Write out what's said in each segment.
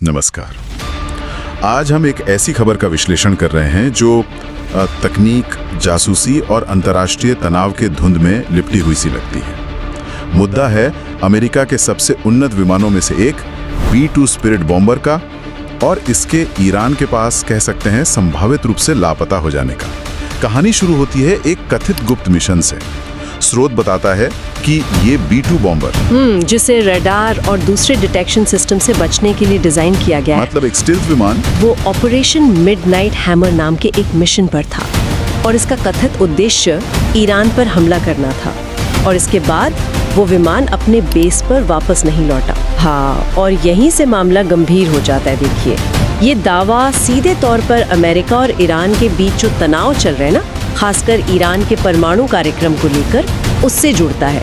नमस्कार। आज हम एक ऐसी खबर का विश्लेषण कर रहे हैं जो तकनीक, जासूसी और अंतर्राष्ट्रीय तनाव के धुंध में लिपटी हुई सी लगती है। मुद्दा है अमेरिका के सबसे उन्नत विमानों में से एक B-2 स्पिरिट बॉम्बर का और इसके ईरान के पास कह सकते हैं संभावित रूप से लापता हो जाने का। कहानी शुरू होती है एक कथित गुप्त मिशन से। स्रोत बताता है कि ये B-2 बॉम्बर जिसे रडार और दूसरे डिटेक्शन सिस्टम से बचने के लिए डिजाइन किया गया है। मतलब एक स्टील्थ विमान, वो ऑपरेशन मिडनाइट हैमर नाम के एक मिशन पर था और इसका कथित उद्देश्य ईरान पर हमला करना था। और इसके बाद वो विमान अपने बेस पर वापस नहीं लौटा। हाँ, और यहीं से मामला गंभीर हो जाता है। देखिए, ये दावा सीधे तौर पर अमेरिका और ईरान के बीच जो तनाव चल रहे हैं ना, खासकर ईरान के परमाणु कार्यक्रम को लेकर, उससे जुड़ता है।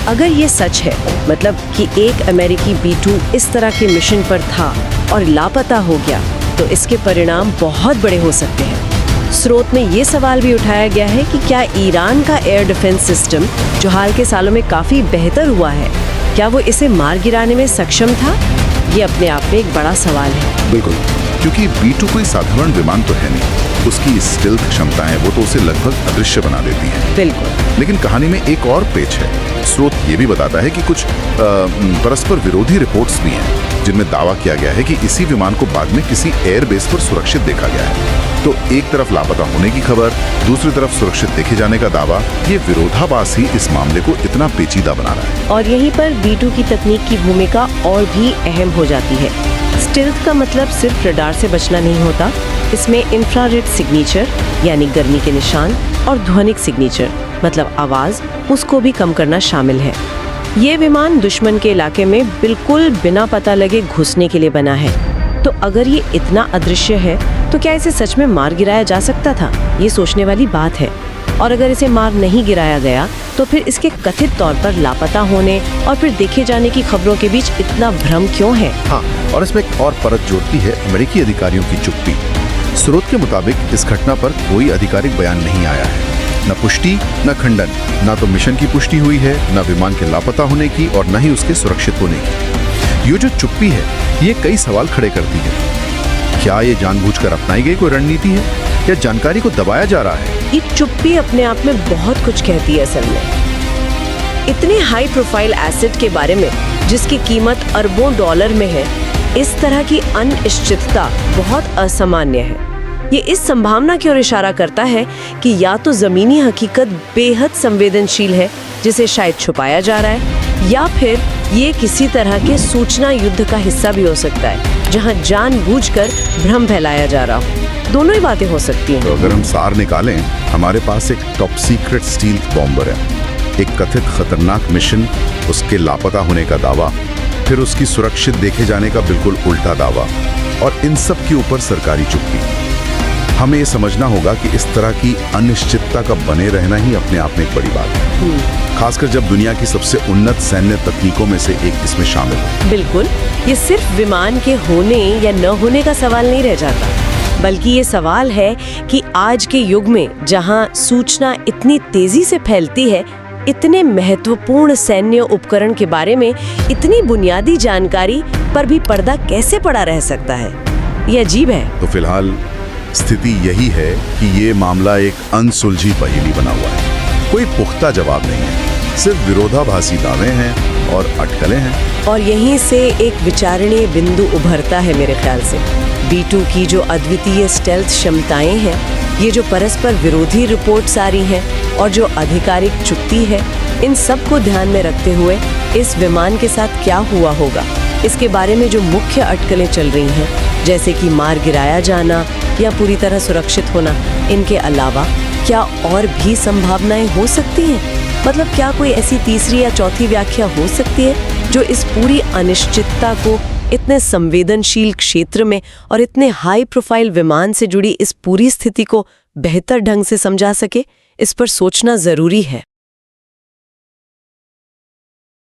अगर ये सच है, मतलब कि एक अमेरिकी B-2 इस तरह के मिशन पर था और लापता हो गया, तो इसके परिणाम बहुत बड़े हो सकते हैं। स्रोत में ये सवाल भी उठाया गया है कि क्या ईरान का एयर डिफेंस सिस्टम, जो हाल के सालों में काफी बेहतर हुआ है, क्या वो इसे मार गिराने में सक्षम था? ये अपने आप में एक बड़ा सवाल है। बिल्कुल, क्योंकि B-2 कोई साधारण विमान तो है नहीं। उसकी स्टील्थ क्षमताएं वो तो उसे लगभग अदृश्य बना देती हैं। बिल्कुल। लेकिन कहानी में एक और पेच है। स्रोत ये भी बताता है कि कुछ परस्पर विरोधी रिपोर्ट्स भी हैं, जिनमें दावा किया गया है कि इसी विमान को बाद में किसी एयरबेस पर सुरक्षित देखा गया है। तो एक तरफ लापता होने की खबर, दूसरी तरफ सुरक्षित देखे जाने का दावा, ये विरोधाभास ही इस मामले को इतना पेचीदा बना रहा है। और यहीं पर B-2 की तकनीक की भूमिका और भी अहम हो जाती है। स्टील्थ का मतलब सिर्फ रडार से बचना नहीं होता, इसमें इंफ्रारेड सिग्नेचर यानी गर्मी के निशान और ध्वनिक सिग्नेचर मतलब आवाज, उसको भी कम करना शामिल है। ये विमान दुश्मन के इलाके में बिल्कुल बिना पता लगे घुसने के लिए बना है। तो अगर ये इतना अदृश्य है, तो क्या इसे सच में मार गिराया जा सकता था? ये सोचने वाली बात है। और अगर इसे मार नहीं गिराया गया, तो फिर इसके कथित तौर पर लापता होने और फिर देखे जाने की खबरों के बीच इतना भ्रम क्यों है? हाँ, और इसमें एक और परत जोड़ती है अमेरिकी अधिकारियों की चुप्पी। स्रोत के मुताबिक इस घटना पर कोई आधिकारिक बयान नहीं आया है, न पुष्टि न खंडन। न तो मिशन की पुष्टि हुई है, न विमान के लापता होने की, और न ही उसके सुरक्षित होने की। ये जो चुप्पी है, ये कई सवाल खड़े करती है। क्या ये जानबूझकर अपनाई गई कोई रणनीति है या जानकारी को दबाया जा रहा है? ये चुप्पी अपने आप में बहुत कुछ कहती है। असल में इतने हाई प्रोफाइल एसेट के बारे में, जिसकी कीमत अरबों डॉलर में है, इस तरह की अनिश्चितता बहुत असामान्य है। ये इस संभावना की ओर इशारा करता है कि या तो जमीनी हकीकत बेहद संवेदनशील है, जिसे शायद छुपाया जा रहा है, या फिर ये किसी तरह के सूचना युद्ध का हिस्सा भी हो सकता है, जहां जानबूझकर भ्रम फैलाया जा रहा हो। दोनों ही बातें हो सकती हैं। तो अगर हम सार निकालें, हमारे पास एक टॉप सीक्रेट स्टील्थ बॉम्बर है, एक कथित खतरनाक मिशन, उसके लापता होने का दावा, फिर उसकी सुरक्षित देखे जाने का बिल्कुल उल्टा दावा, और इन सब के ऊपर सरकारी चुप्पी। हमें ये समझना होगा कि इस तरह की अनिश्चितता का बने रहना ही अपने आप में एक बड़ी बात है, खासकर जब दुनिया की सबसे उन्नत सैन्य तकनीकों में से एक इसमें शामिल हो। बिल्कुल, ये सिर्फ विमान के होने या न होने का सवाल नहीं रह जाता, बल्कि ये सवाल है कि आज के युग में, जहां सूचना इतनी तेजी से फैलती है, इतने महत्वपूर्ण सैन्य उपकरण के बारे में इतनी बुनियादी जानकारी पर भी पर्दा कैसे पड़ा रह सकता है? ये अजीब है। तो फिलहाल स्थिति यही है कि ये मामला एक अनसुलझी पहेली बना हुआ है। कोई पुख्ता जवाब नहीं है, सिर्फ विरोधाभासी दावे हैं और अटकलें हैं। और यहीं से एक विचारणीय बिंदु उभरता है मेरे ख्याल से। B-2 की जो अद्वितीय स्टेल्थ क्षमताएं हैं, ये जो परस्पर विरोधी रिपोर्ट्स आ रही हैं और जो आधिकारिक चुप्पी है, इन सब को ध्यान में रखते हुए इस विमान के साथ क्या हुआ होगा, इसके बारे में जो मुख्य अटकलें चल रही हैं, जैसे कि मार गिराया जाना या पूरी तरह सुरक्षित होना, इनके अलावा क्या और भी संभावनाएं हो सकती हैं? मतलब क्या कोई ऐसी तीसरी या चौथी व्याख्या हो सकती है जो इस पूरी अनिश्चितता को इतने संवेदनशील क्षेत्र में और इतने हाई प्रोफाइल विमान से जुड़ी इस पूरी स्थिति को बेहतर ढंग से समझा सके? इस पर सोचना जरूरी है।